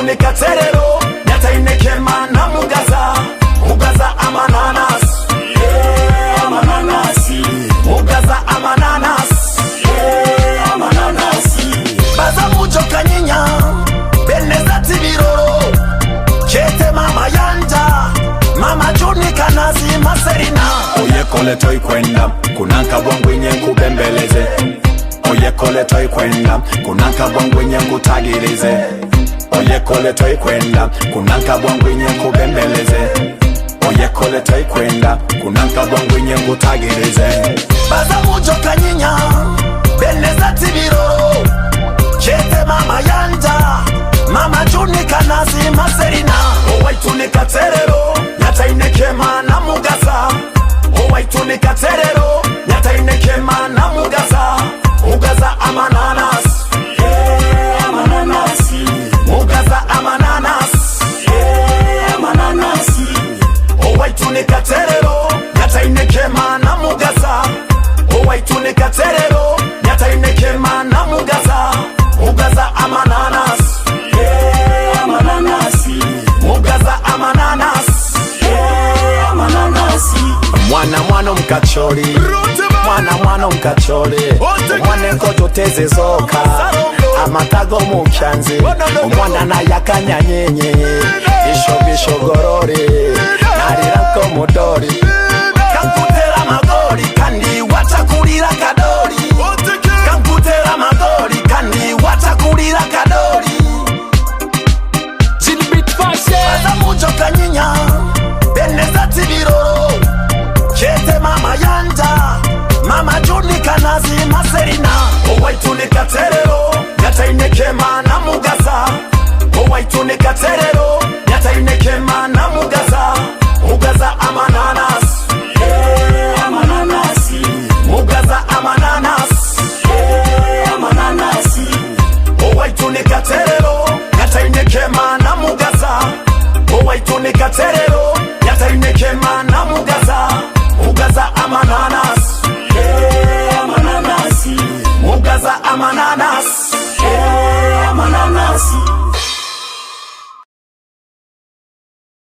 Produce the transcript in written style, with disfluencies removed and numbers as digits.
owaitunika terero nyatainekema na mugaza amananas amananasi mugaza amananas amananasi baza mujo kanyinya beneza tibiroro kete mama yanja mama juni kanazi maserina oyekole toy kwenda kunanka bwangwenye kubembeleze oyekole toy kwenda kunanka bwangwenye kutagirize oyekole toy kwenda kunanka bwangwenye kubembeleze oyekole toy kwenda kunanka bwangwenye kutagirize baza mujo kanyinya beneza tibiroro kete mama yanja mama juni kanazi maserina owaitunika terero nyatainekema na mugaza owaitunika terero nyatainekema na mugaza amananas amananasi mugaza amananas amananasi owaitunika terero nyatainekema na mugaza owaitunika terero nyatainekema na mugaza amananas amananasi mugaza amananas amananasi mwana mkachori mwana mkachori mwana nkoto teze zoka amatago mukyanzi umwana na yakanyanyenye ishogorore narira ko mudori kankutera magori kandi watakurira kadori kankutera magori kandi watakurira kadori Jilbit Fashe baza mujo kanyinya beneza tibiroro kete mama yanja mama juni kanazi maserina owaitunika terero nyatainekema na mugaza owaitunika terero